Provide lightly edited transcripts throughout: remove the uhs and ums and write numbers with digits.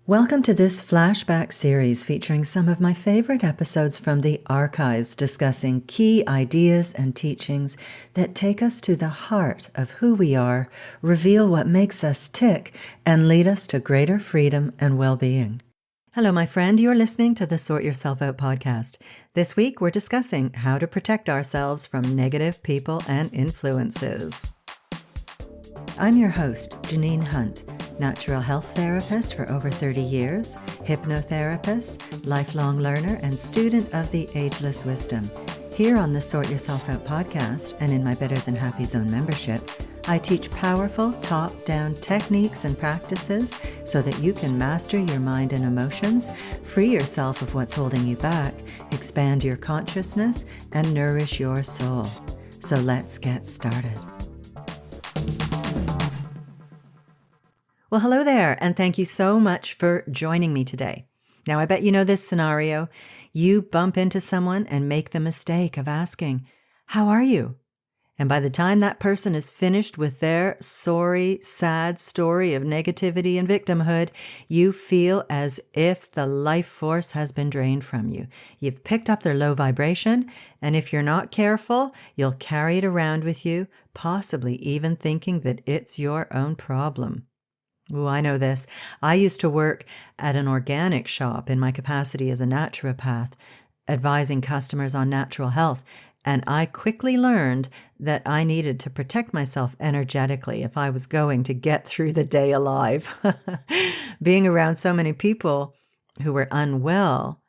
Welcome to this flashback series featuring some of my favorite episodes from the archives discussing key ideas and teachings that take us to the heart of who we are, reveal what makes us tick, and lead us to greater freedom and well-being. Hello, my friend. You're listening to the Sort Yourself Out podcast. This week, we're discussing how to protect ourselves from negative people and influences. I'm your host, Janine Hunt, natural health therapist for over 30 years, hypnotherapist, lifelong learner, and student of the Ageless Wisdom. Here on the Sort Yourself Out podcast and in my Better Than Happy Zone membership, I teach powerful top-down techniques and practices so that you can master your mind and emotions, free yourself of what's holding you back, expand your consciousness, and nourish your soul. So let's get started. Well, hello there, and thank you so much for joining me today. Now, I bet you know this scenario. You bump into someone and make the mistake of asking, "How are you?" And by the time that person is finished with their sorry, sad story of negativity and victimhood, you feel as if the life force has been drained from you. You've picked up their low vibration, and if you're not careful, you'll carry it around with you, possibly even thinking that it's your own problem. Ooh, I know this. I used to work at an organic shop in my capacity as a naturopath, advising customers on natural health, and I quickly learned that I needed to protect myself energetically if I was going to get through the day alive. Being around so many people who were unwell,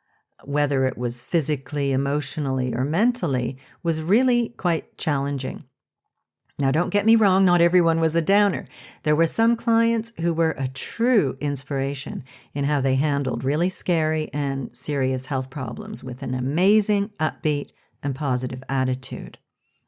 whether it was physically, emotionally, or mentally, was really quite challenging. Now, don't get me wrong, not everyone was a downer. There were some clients who were a true inspiration in how they handled really scary and serious health problems with an amazing, upbeat, and positive attitude.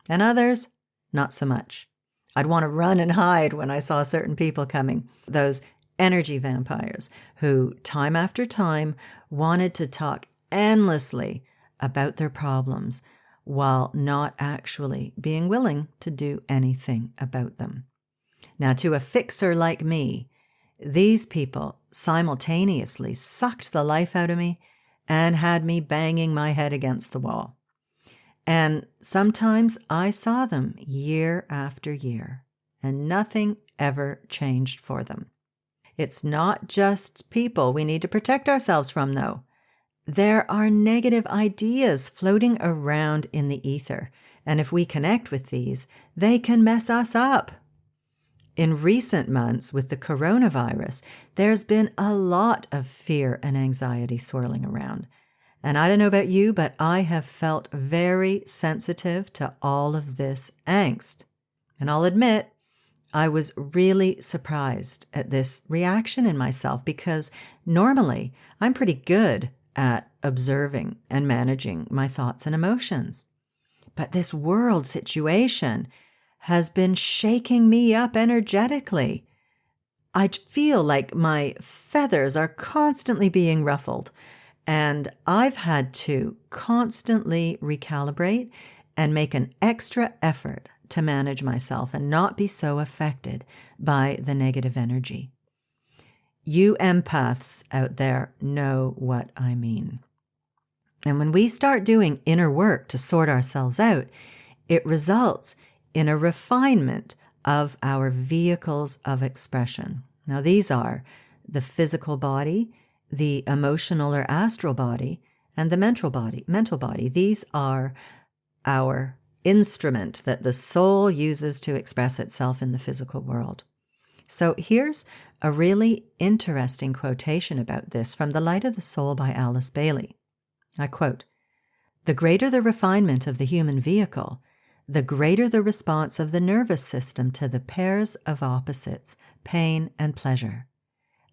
And others, not so much. I'd want to run and hide when I saw certain people coming, those energy vampires who, time after time, wanted to talk endlessly about their problems, while not actually being willing to do anything about them. Now, to a fixer like me, these people simultaneously sucked the life out of me and had me banging my head against the wall. And sometimes I saw them year after year, and nothing ever changed for them. It's not just people we need to protect ourselves from, though. There are negative ideas floating around in the ether, and if we connect with these, they can mess us up. In recent months with the coronavirus, there's been a lot of fear and anxiety swirling around. And I don't know about you, but I have felt very sensitive to all of this angst. And I'll admit, I was really surprised at this reaction in myself because normally I'm pretty good at observing and managing my thoughts and emotions. But this world situation has been shaking me up energetically. I feel like my feathers are constantly being ruffled, and I've had to constantly recalibrate and make an extra effort to manage myself and not be so affected by the negative energy. You empaths out there know what I mean. And when we start doing inner work to sort ourselves out, it results in a refinement of our vehicles of expression. Now, these are the physical body, the emotional or astral body, and the mental body. These are our instrument that the soul uses to express itself in the physical world. So here's a really interesting quotation about this from The Light of the Soul by Alice Bailey. I quote, "The greater the refinement of the human vehicle, the greater the response of the nervous system to the pairs of opposites, pain and pleasure.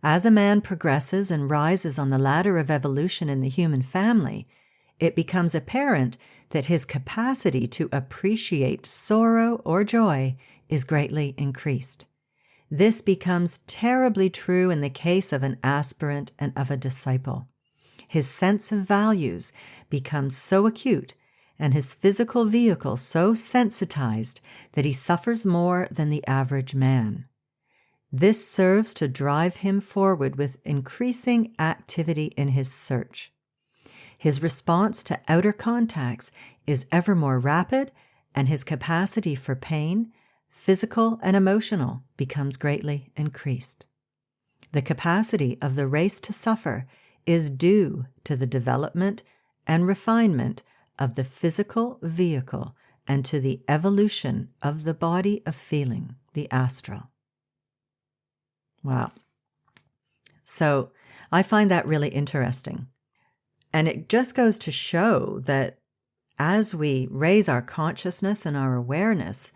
As a man progresses and rises on the ladder of evolution in the human family, it becomes apparent that his capacity to appreciate sorrow or joy is greatly increased. This becomes terribly true in the case of an aspirant and of a disciple. His sense of values becomes so acute and his physical vehicle so sensitized that he suffers more than the average man. This serves to drive him forward with increasing activity in his search. His response to outer contacts is ever more rapid, and his capacity for pain, physical and emotional, becomes greatly increased. The capacity of the race to suffer is due to the development and refinement of the physical vehicle and to the evolution of the body of feeling, the astral. Wow. So I find that really interesting. And it just goes to show that as we raise our consciousness and our awareness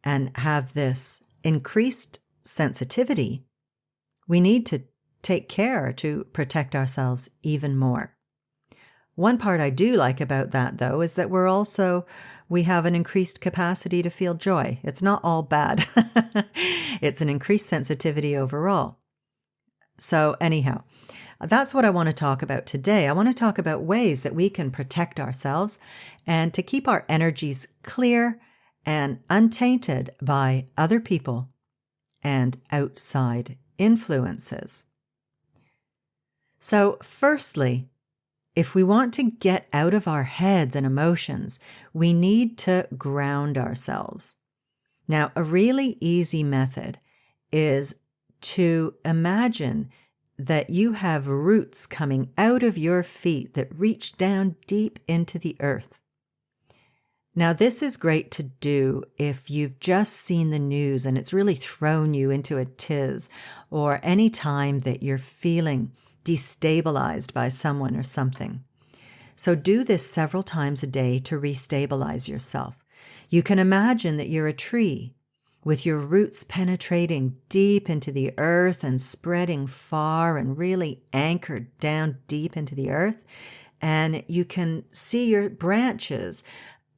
and have this increased sensitivity, we need to take care to protect ourselves even more. One part I do like about that, though, is that we have an increased capacity to feel joy. It's not all bad. It's an increased sensitivity overall. So anyhow, that's what I want to talk about today. I want to talk about ways that we can protect ourselves and to keep our energies clear and untainted by other people and outside influences. So firstly, if we want to get out of our heads and emotions, we need to ground ourselves. Now, a really easy method is to imagine that you have roots coming out of your feet that reach down deep into the earth. Now, this is great to do if you've just seen the news and it's really thrown you into a tiz, or any time that you're feeling destabilized by someone or something. So do this several times a day to restabilize yourself. You can imagine that you're a tree with your roots penetrating deep into the earth and spreading far and really anchored down deep into the earth. And you can see your branches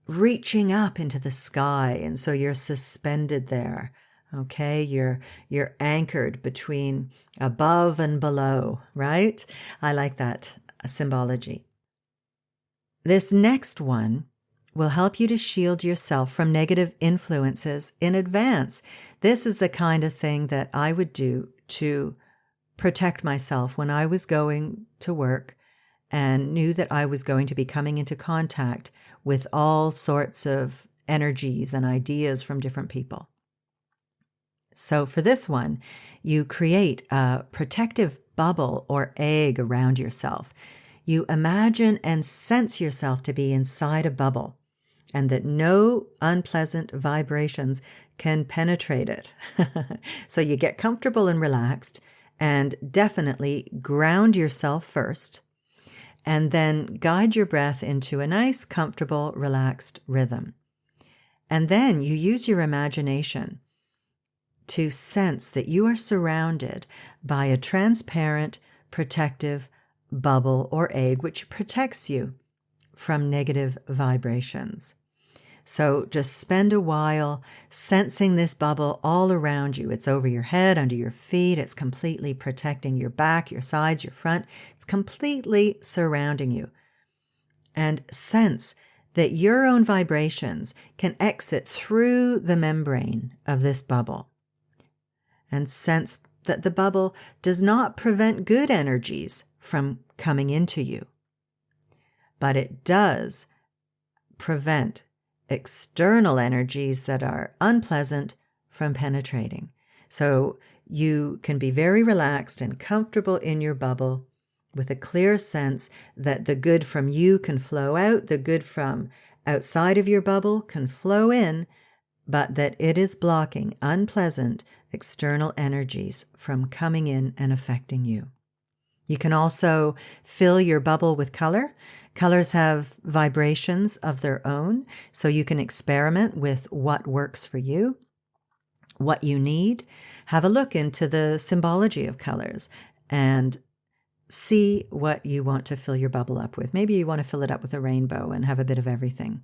reaching up into the sky. And so you're suspended there. Okay, you're anchored between above and below, right? I like that symbology. This next one will help you to shield yourself from negative influences in advance. This is the kind of thing that I would do to protect myself when I was going to work and knew that I was going to be coming into contact with all sorts of energies and ideas from different people. So for this one, you create a protective bubble or egg around yourself. You imagine and sense yourself to be inside a bubble and that no unpleasant vibrations can penetrate it. So you get comfortable and relaxed and definitely ground yourself first and then guide your breath into a nice, comfortable, relaxed rhythm. And then you use your imagination to sense that you are surrounded by a transparent, protective bubble or egg which protects you from negative vibrations. So just spend a while sensing this bubble all around you. It's over your head, under your feet. It's completely protecting your back, your sides, your front. It's completely surrounding you. And sense that your own vibrations can exit through the membrane of this bubble. And sense that the bubble does not prevent good energies from coming into you, but it does prevent external energies that are unpleasant from penetrating. So you can be very relaxed and comfortable in your bubble with a clear sense that the good from you can flow out, the good from outside of your bubble can flow in, but that it is blocking unpleasant external energies from coming in and affecting you. You can also fill your bubble with color. Colors have vibrations of their own, so you can experiment with what works for you, what you need. Have a look into the symbology of colors and see what you want to fill your bubble up with. Maybe you want to fill it up with a rainbow and have a bit of everything.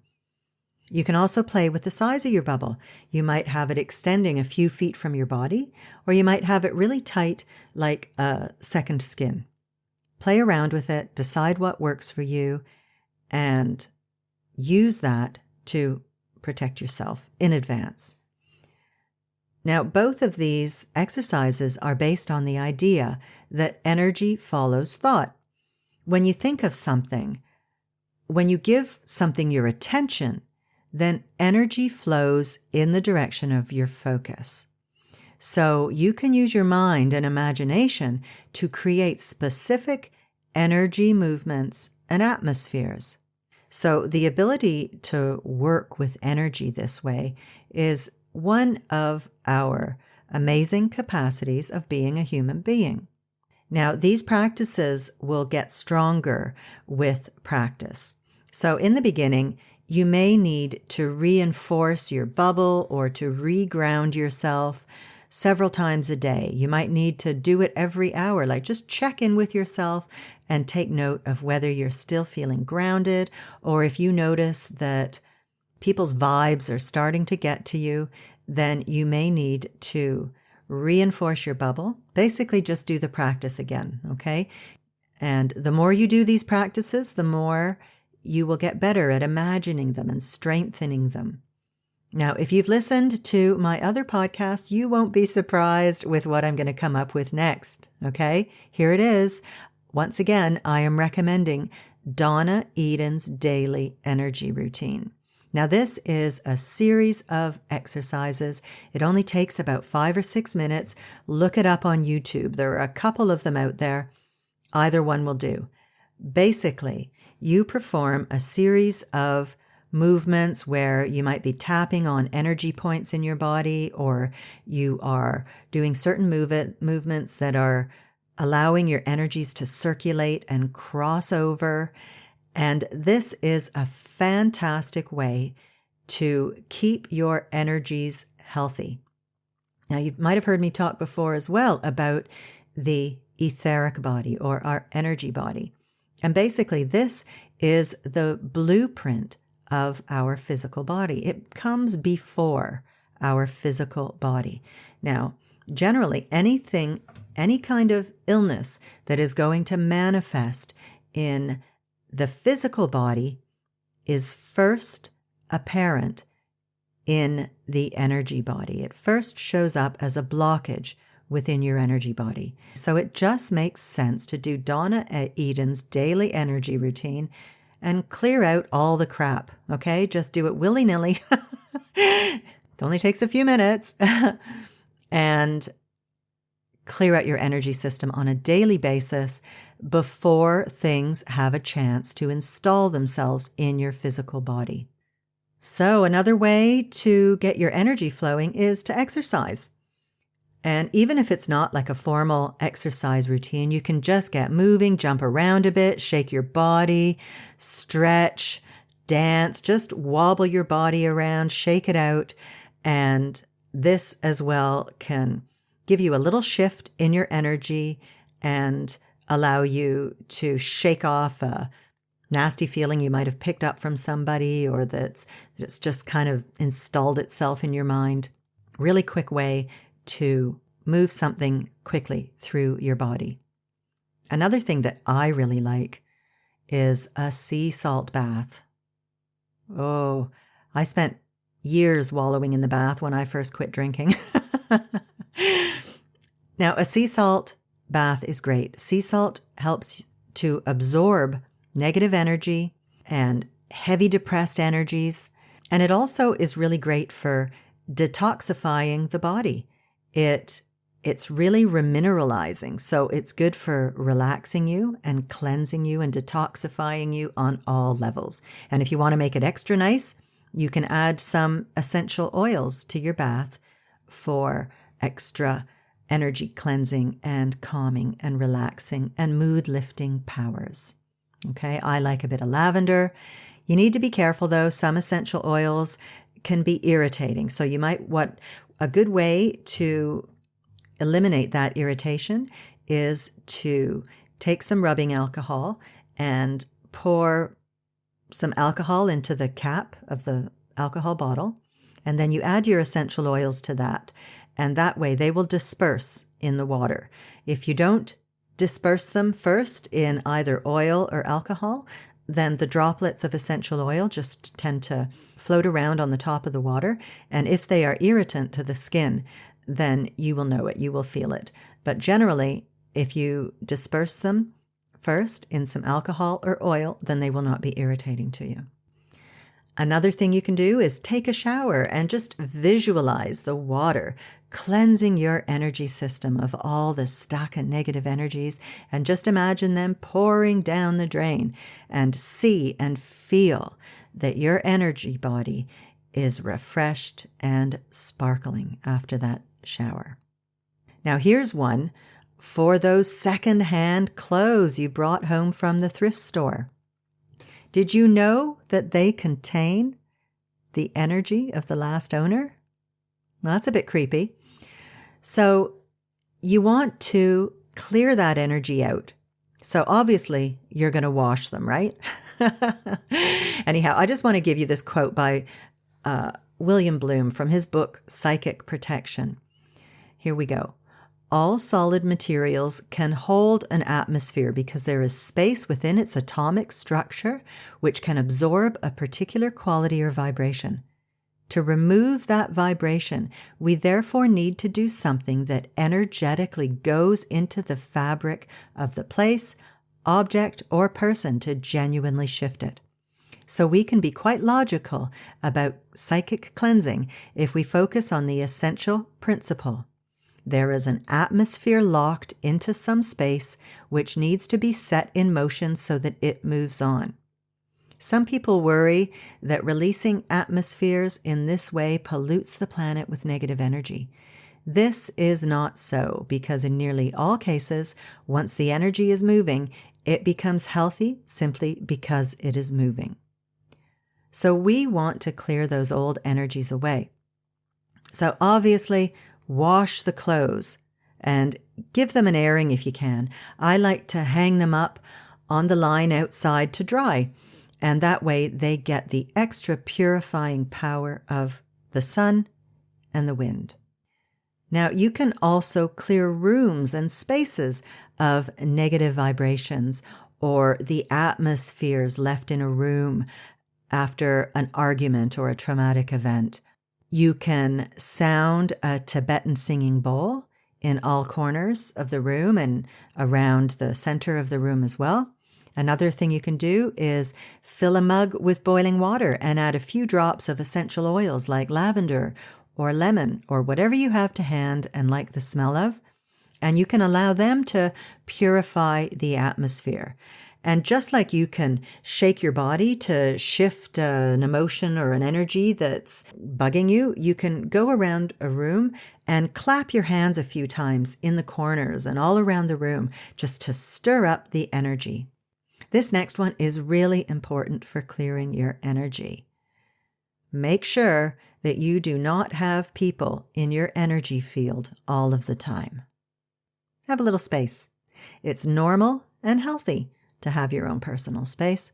You can also play with the size of your bubble. You might have it extending a few feet from your body, or you might have it really tight like a second skin. Play around with it, decide what works for you, and use that to protect yourself in advance. Now, both of these exercises are based on the idea that energy follows thought. When you think of something, when you give something your attention, then energy flows in the direction of your focus. So you can use your mind and imagination to create specific energy movements and atmospheres. So the ability to work with energy this way is one of our amazing capacities of being a human being. Now, these practices will get stronger with practice. So in the beginning, you may need to reinforce your bubble or to reground yourself several times a day. You might need to do it every hour, like just check in with yourself and take note of whether you're still feeling grounded, or if you notice that people's vibes are starting to get to you, then you may need to reinforce your bubble. Basically, just do the practice again, okay? And the more you do these practices, the more you will get better at imagining them and strengthening them. Now, if you've listened to my other podcasts, you won't be surprised with what I'm going to come up with next, okay? Here it is. Once again, I am recommending Donna Eden's daily energy routine. Now, this is a series of exercises. It only takes about 5 or 6 minutes. Look it up on YouTube. There are a couple of them out there. Either one will do. Basically, you perform a series of movements where you might be tapping on energy points in your body, or you are doing certain movements that are allowing your energies to circulate and cross over. And this is a fantastic way to keep your energies healthy. Now, you might have heard me talk before as well about the etheric body, or our energy body. And basically, this is the blueprint of our physical body. It comes before our physical body. Now, generally, any kind of illness that is going to manifest in the physical body is first apparent in the energy body. It first shows up as a blockage within your energy body. So it just makes sense to do Donna Eden's daily energy routine and clear out all the crap, okay? Just do it willy-nilly. It only takes a few minutes. And clear out your energy system on a daily basis before things have a chance to install themselves in your physical body. So another way to get your energy flowing is to exercise. And even if it's not like a formal exercise routine, you can just get moving, jump around a bit, shake your body, stretch, dance, just wobble your body around, shake it out. And this as well can give you a little shift in your energy and allow you to shake off a nasty feeling you might have picked up from somebody, or that's just kind of installed itself in your mind. Really quick way to move something quickly through your body. Another thing that I really like is a sea salt bath. Oh, I spent years wallowing in the bath when I first quit drinking. Now, a sea salt bath is great. Sea salt helps to absorb negative energy and heavy depressed energies. And it also is really great for detoxifying the body. It's really remineralizing. So it's good for relaxing you and cleansing you and detoxifying you on all levels. And if you want to make it extra nice, you can add some essential oils to your bath for extra energy cleansing and calming and relaxing and mood lifting powers. Okay, I like a bit of lavender. You need to be careful though. Some essential oils can be irritating. So you might want a good way to eliminate that irritation is to take some rubbing alcohol and pour some alcohol into the cap of the alcohol bottle. And then you add your essential oils to that. And that way they will disperse in the water. If you don't disperse them first in either oil or alcohol, then the droplets of essential oil just tend to float around on the top of the water. And if they are irritant to the skin, then you will know it, you will feel it. But generally, if you disperse them first in some alcohol or oil, then they will not be irritating to you. Another thing you can do is take a shower and just visualize the water cleansing your energy system of all the stuck and negative energies, and just imagine them pouring down the drain, and see and feel that your energy body is refreshed and sparkling after that shower. Now here's one for those second-hand clothes you brought home from the thrift store. Did you know that they contain the energy of the last owner? Well, that's a bit creepy. So you want to clear that energy out. So obviously you're going to wash them, right? Anyhow, I just want to give you this quote by William Bloom from his book, Psychic Protection. Here we go. All solid materials can hold an atmosphere because there is space within its atomic structure which can absorb a particular quality or vibration. To remove that vibration, we therefore need to do something that energetically goes into the fabric of the place, object, or person to genuinely shift it. So we can be quite logical about psychic cleansing if we focus on the essential principle. There is an atmosphere locked into some space which needs to be set in motion so that it moves on. Some people worry that releasing atmospheres in this way pollutes the planet with negative energy. This is not so, because in nearly all cases, once the energy is moving, it becomes healthy simply because it is moving. So we want to clear those old energies away. So obviously, wash the clothes and give them an airing if you can. I like to hang them up on the line outside to dry, and that way they get the extra purifying power of the sun and the wind. Now, you can also clear rooms and spaces of negative vibrations or the atmospheres left in a room after an argument or a traumatic event. You can sound a Tibetan singing bowl in all corners of the room and around the center of the room as well. Another thing you can do is fill a mug with boiling water and add a few drops of essential oils like lavender or lemon or whatever you have to hand and like the smell of, and you can allow them to purify the atmosphere. And just like you can shake your body to shift an emotion or an energy that's bugging you, you can go around a room and clap your hands a few times in the corners and all around the room just to stir up the energy. This next one is really important for clearing your energy. Make sure that you do not have people in your energy field all of the time. Have a little space. It's normal and healthy to have your own personal space.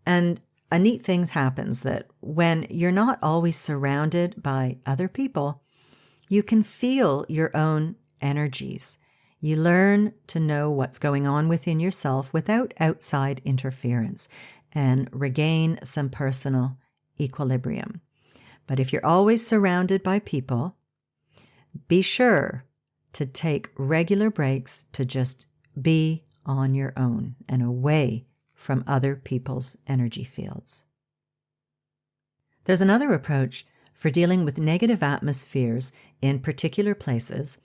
And a neat thing happens that when you're not always surrounded by other people, you can feel your own energies. You learn to know what's going on within yourself without outside interference and regain some personal equilibrium. But if you're always surrounded by people, be sure to take regular breaks to just be on your own and away from other people's energy fields. There's another approach for dealing with negative atmospheres in particular places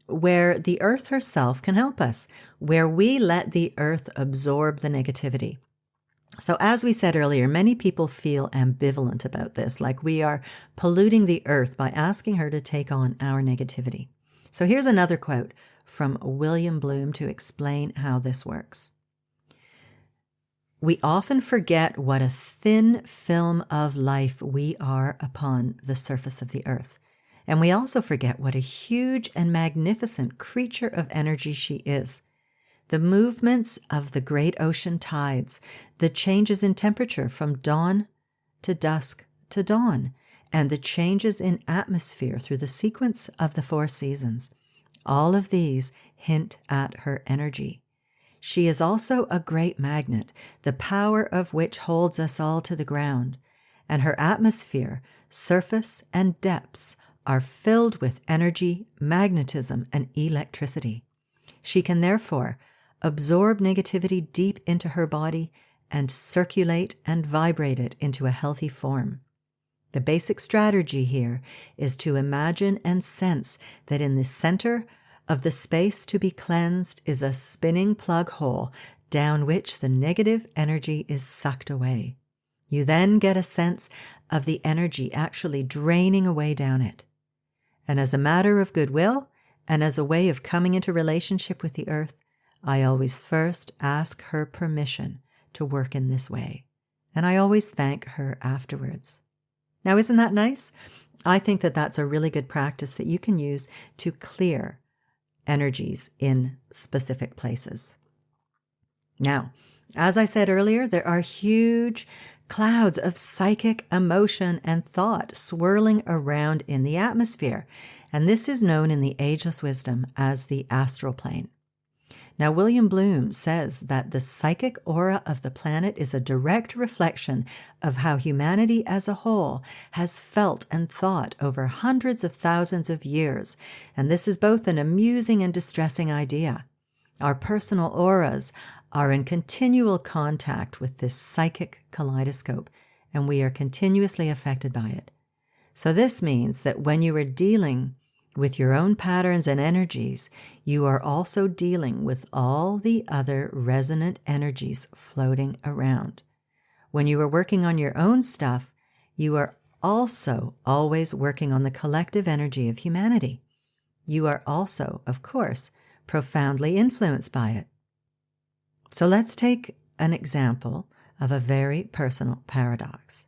where the earth herself can help us, where we let the earth absorb the negativity. So as we said earlier, many people feel ambivalent about this, like we are polluting the earth by asking her to take on our negativity. So here's another quote from William Bloom to explain how this works. We often forget what a thin film of life we are upon the surface of the earth. And we also forget what a huge and magnificent creature of energy she is. The movements of the great ocean tides, the changes in temperature from dawn to dusk to dawn, and the changes in atmosphere through the sequence of the 4 seasons. All of these hint at her energy. She is also a great magnet, the power of which holds us all to the ground, and her atmosphere, surface, and depths are filled with energy, magnetism, and electricity. She can therefore absorb negativity deep into her body and circulate and vibrate it into a healthy form. The basic strategy here is to imagine and sense that in the center of the space to be cleansed is a spinning plug hole down which the negative energy is sucked away. You then get a sense of the energy actually draining away down it. And as a matter of goodwill and as a way of coming into relationship with the earth, I always first ask her permission to work in this way. And I always thank her afterwards. Now, isn't that nice? I think that that's a really good practice that you can use to clear energies in specific places. Now, as I said earlier, there are huge clouds of psychic emotion and thought swirling around in the atmosphere, and this is known in the ageless wisdom as the astral plane. Now, William Bloom says that the psychic aura of the planet is a direct reflection of how humanity as a whole has felt and thought over hundreds of thousands of years, and this is both an amusing and distressing idea. Our personal auras are in continual contact with this psychic kaleidoscope, and we are continuously affected by it. So this means that when you are dealing with your own patterns and energies, you are also dealing with all the other resonant energies floating around. When you are working on your own stuff, you are also always working on the collective energy of humanity. You are also, of course, profoundly influenced by it. So let's take an example of a very personal paradox.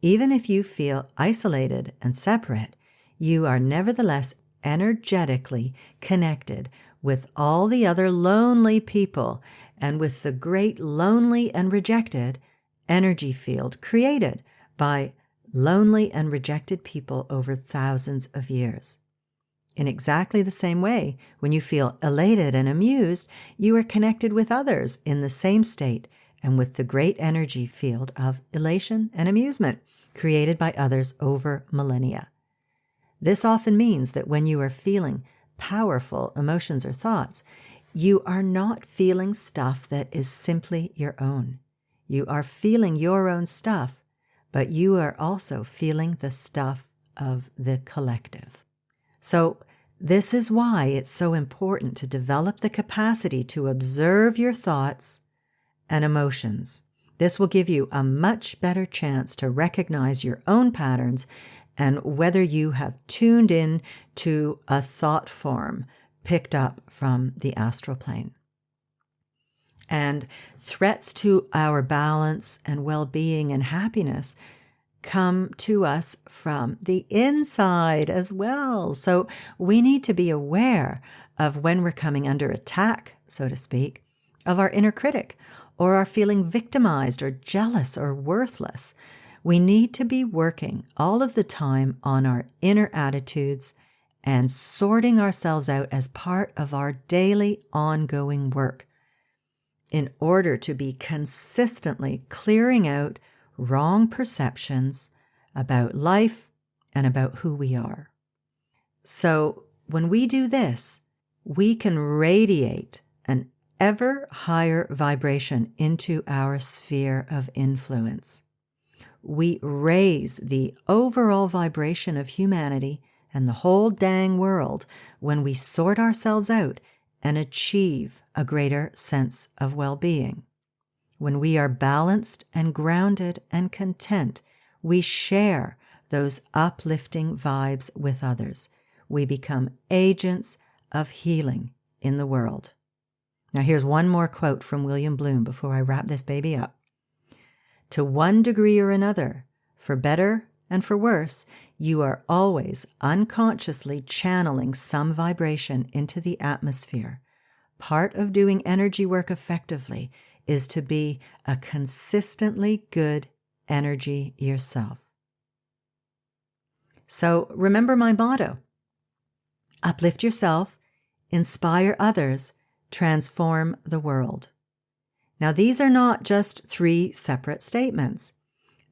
Even if you feel isolated and separate, you are nevertheless energetically connected with all the other lonely people and with the great lonely and rejected energy field created by lonely and rejected people over thousands of years. In exactly the same way, when you feel elated and amused, you are connected with others in the same state and with the great energy field of elation and amusement created by others over millennia. This often means that when you are feeling powerful emotions or thoughts, you are not feeling stuff that is simply your own. You are feeling your own stuff, but you are also feeling the stuff of the collective. So this is why it's so important to develop the capacity to observe your thoughts and emotions. This will give you a much better chance to recognize your own patterns and whether you have tuned in to a thought form picked up from the astral plane. And threats to our balance and well-being and happiness come to us from the inside as well. So we need to be aware of when we're coming under attack, so to speak, of our inner critic, or are feeling victimized or jealous or worthless. We need to be working all of the time on our inner attitudes and sorting ourselves out as part of our daily ongoing work in order to be consistently clearing out wrong perceptions about life and about who we are. So when we do this, we can radiate an ever higher vibration into our sphere of influence. We raise the overall vibration of humanity and the whole dang world when we sort ourselves out and achieve a greater sense of well-being. When we are balanced and grounded and content, we share those uplifting vibes with others. We become agents of healing in the world. Now here's one more quote from William Bloom before I wrap this baby up. To one degree or another, for better and for worse, you are always unconsciously channeling some vibration into the atmosphere. Part of doing energy work effectively is to be a consistently good energy yourself. So remember my motto: uplift yourself, inspire others, transform the world. Now, these are not just three separate statements.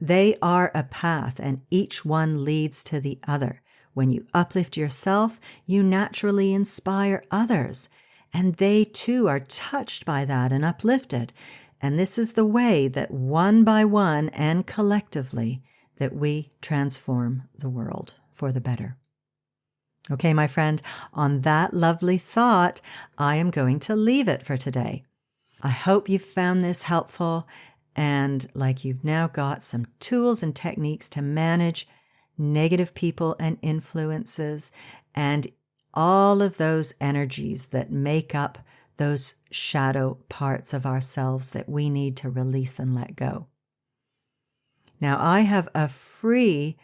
They are a path, and each one leads to the other. When you uplift yourself, you naturally inspire others, and they too are touched by that and uplifted. And this is the way that one by one and collectively that we transform the world for the better. Okay, my friend, on that lovely thought, I am going to leave it for today. I hope you've found this helpful and like you've now got some tools and techniques to manage negative people and influences and all of those energies that make up those shadow parts of ourselves that we need to release and let go. Now, I have a free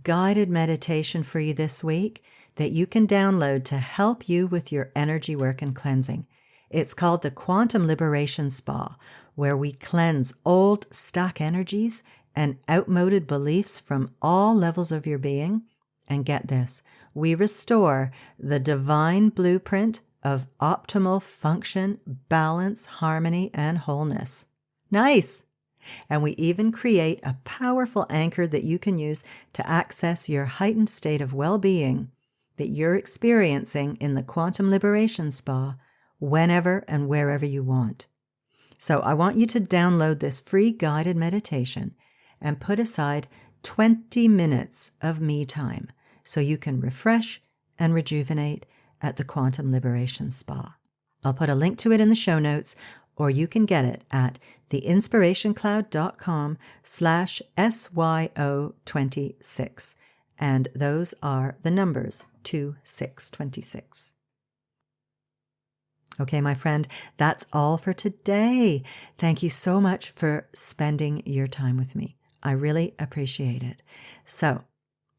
guided meditation for you this week that you can download to help you with your energy work and cleansing. It's called the Quantum Liberation Spa, where we cleanse old stuck energies and outmoded beliefs from all levels of your being. And get this, we restore the divine blueprint of optimal function, balance, harmony, and wholeness. Nice! And we even create a powerful anchor that you can use to access your heightened state of well-being that you're experiencing in the Quantum Liberation Spa whenever and wherever you want. So I want you to download this free guided meditation and put aside 20 minutes of me time so you can refresh and rejuvenate at the Quantum Liberation Spa. I'll put a link to it in the show notes, or you can get it at theinspirationcloud.com/SYO26. And those are the numbers 2626. Okay, my friend, that's all for today. Thank you so much for spending your time with me. I really appreciate it. So,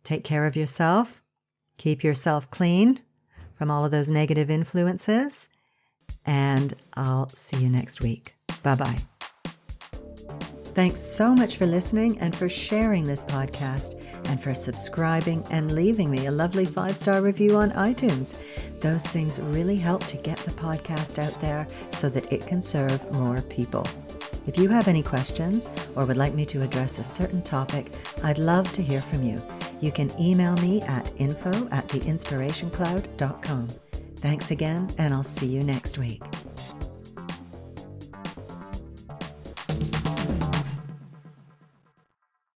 take care of yourself. Keep yourself clean from all of those negative influences. And I'll see you next week. Bye-bye. Thanks so much for listening and for sharing this podcast and for subscribing and leaving me a lovely 5-star review on iTunes. Those things really help to get the podcast out there so that it can serve more people. If you have any questions or would like me to address a certain topic, I'd love to hear from you. You can email me at info@theinspirationcloud.com. Thanks again, and I'll see you next week.